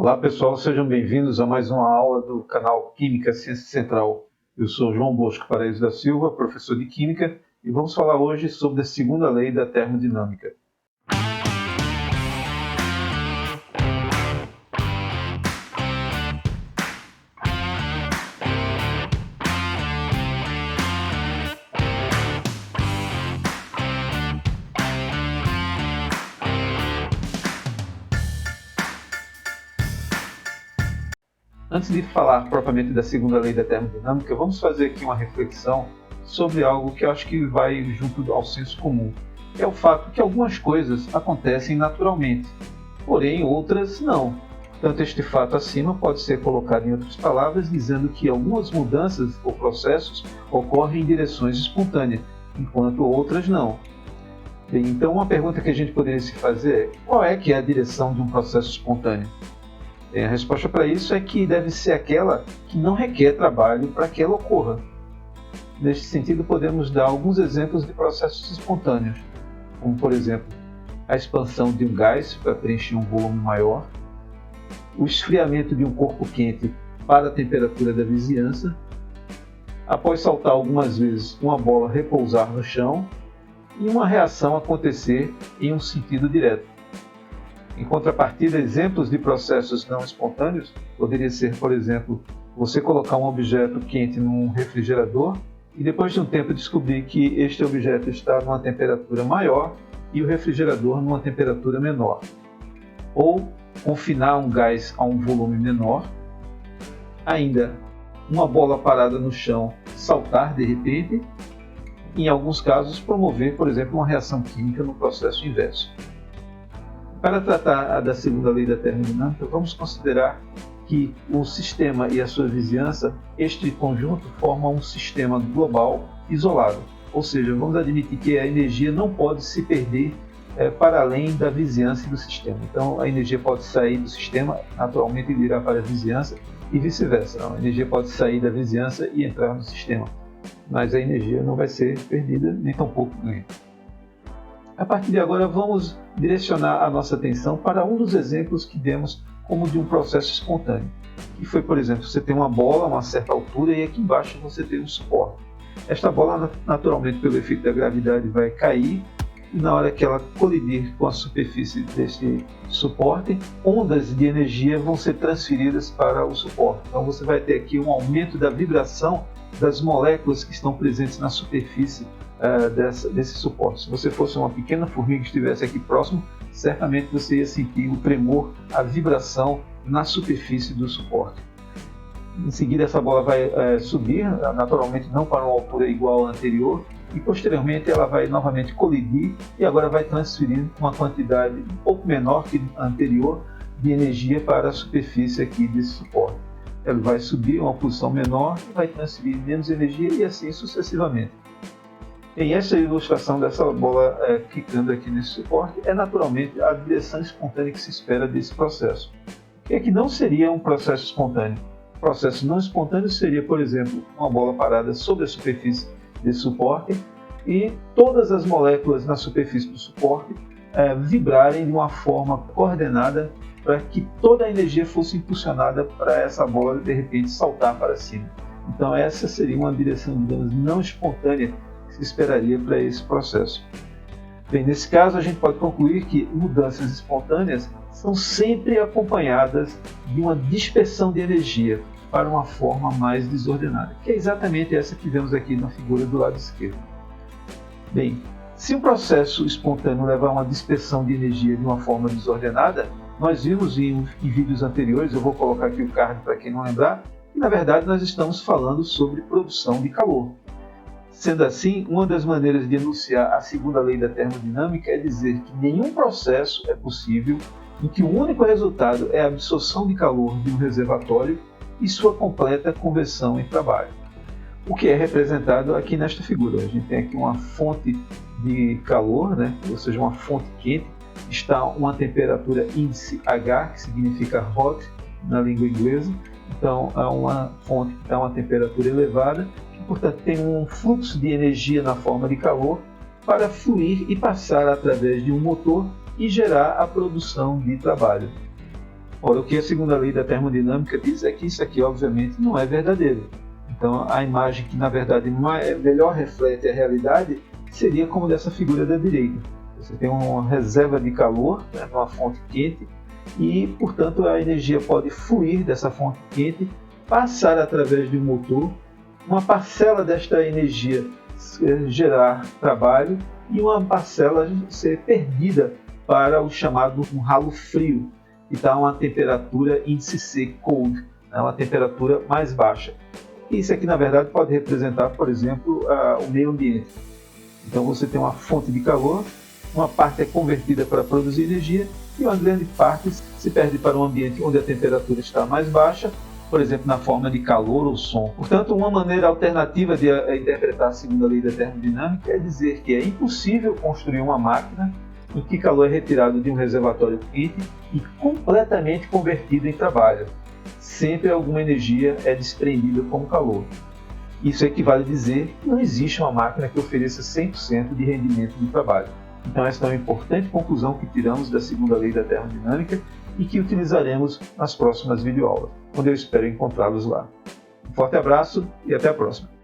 Olá pessoal, sejam bem-vindos a mais uma aula do canal Química Ciência Central. Eu sou João Bosco Paraíso da Silva, professor de Química, e vamos falar hoje sobre a segunda lei da termodinâmica. Antes de falar propriamente da segunda lei da termodinâmica, vamos fazer aqui uma reflexão sobre algo que eu acho que vai junto ao senso comum. É o fato que algumas coisas acontecem naturalmente, porém outras não. Portanto, este fato acima pode ser colocado em outras palavras, dizendo que algumas mudanças ou processos ocorrem em direções espontâneas, enquanto outras não. Bem, então, uma pergunta que a gente poderia se fazer é: qual é que é a direção de um processo espontâneo? A resposta para isso é que deve ser aquela que não requer trabalho para que ela ocorra. Neste sentido, podemos dar alguns exemplos de processos espontâneos, como, por exemplo, a expansão de um gás para preencher um volume maior, o esfriamento de um corpo quente para a temperatura da vizinhança, após saltar algumas vezes uma bola repousar no chão e uma reação acontecer em um sentido direto. Em contrapartida, exemplos de processos não espontâneos poderia ser, por exemplo, você colocar um objeto quente num refrigerador e depois de um tempo descobrir que este objeto está numa temperatura maior e o refrigerador numa temperatura menor. Ou confinar um gás a um volume menor. Ainda, uma bola parada no chão saltar de repente. Em alguns casos, promover, por exemplo, uma reação química no processo inverso. Para tratar da segunda lei da termodinâmica, vamos considerar que o sistema e a sua vizinhança, este conjunto, formam um sistema global isolado. Ou seja, vamos admitir que a energia não pode se perder para além da vizinhança e do sistema. Então, a energia pode sair do sistema, naturalmente irá para a vizinhança, e vice-versa. A energia pode sair da vizinhança e entrar no sistema, mas a energia não vai ser perdida, nem tampouco ganha. A partir de agora, vamos direcionar a nossa atenção para um dos exemplos que demos como de um processo espontâneo. Que foi, por exemplo, você tem uma bola a uma certa altura e aqui embaixo você tem um suporte. Esta bola, naturalmente, pelo efeito da gravidade, vai cair e na hora que ela colidir com a superfície deste suporte, ondas de energia vão ser transferidas para o suporte. Então você vai ter aqui um aumento da vibração das moléculas que estão presentes na superfície desse suporte. Se você fosse uma pequena formiga que estivesse aqui próximo, certamente você ia sentir o tremor, a vibração na superfície do suporte. Em seguida, essa bola vai subir, naturalmente não para uma altura igual à anterior, e posteriormente ela vai novamente colidir e agora vai transferir uma quantidade um pouco menor que a anterior de energia para a superfície aqui desse suporte. Ela vai subir uma posição menor e vai transferir menos energia e assim sucessivamente. Em essa ilustração dessa bola quicando aqui nesse suporte é naturalmente a direção espontânea que se espera desse processo. O que é que não seria um processo espontâneo? Um processo não espontâneo seria, por exemplo, uma bola parada sobre a superfície desse suporte e todas as moléculas na superfície do suporte vibrarem de uma forma coordenada para que toda a energia fosse impulsionada para essa bola de repente saltar para cima. Então essa seria uma direção, digamos, não espontânea que se esperaria para esse processo. Bem, nesse caso a gente pode concluir que mudanças espontâneas são sempre acompanhadas de uma dispersão de energia para uma forma mais desordenada, que é exatamente essa que vemos aqui na figura do lado esquerdo. Bem, se um processo espontâneo levar a uma dispersão de energia de uma forma desordenada, nós vimos em vídeos anteriores, eu vou colocar aqui o card para quem não lembrar, que na verdade nós estamos falando sobre produção de calor. Sendo assim, uma das maneiras de enunciar a segunda lei da termodinâmica é dizer que nenhum processo é possível em que o único resultado é a absorção de calor de um reservatório e sua completa conversão em trabalho. O que é representado aqui nesta figura. A gente tem aqui uma fonte de calor, ou seja, uma fonte quente, está uma temperatura índice H, que significa hot na língua inglesa. Então, é uma fonte que está a uma temperatura elevada, que, portanto, tem um fluxo de energia na forma de calor para fluir e passar através de um motor e gerar a produção de trabalho. Ora, o que a segunda lei da termodinâmica diz é que isso aqui, obviamente, não é verdadeiro. Então, a imagem que, na verdade, melhor reflete a realidade seria como dessa figura da direita. Você tem uma reserva de calor, né, numa fonte quente, e, portanto, a energia pode fluir dessa fonte quente, passar através de um motor, uma parcela desta energia gerar trabalho e uma parcela ser perdida para o chamado um ralo frio, que está a uma temperatura índice C cold, né, uma temperatura mais baixa. Isso aqui, na verdade, pode representar, por exemplo, o meio ambiente. Então você tem uma fonte de calor, uma parte é convertida para produzir energia e uma grande parte se perde para um ambiente onde a temperatura está mais baixa, por exemplo, na forma de calor ou som. Portanto, uma maneira alternativa de interpretar a segunda lei da termodinâmica é dizer que é impossível construir uma máquina em que calor é retirado de um reservatório quente e completamente convertido em trabalho. Sempre alguma energia é desprendida como calor. Isso equivale a dizer que não existe uma máquina que ofereça 100% de rendimento de trabalho. Então esta é uma importante conclusão que tiramos da segunda lei da termodinâmica e que utilizaremos nas próximas videoaulas, onde eu espero encontrá-los lá. Um forte abraço e até a próxima!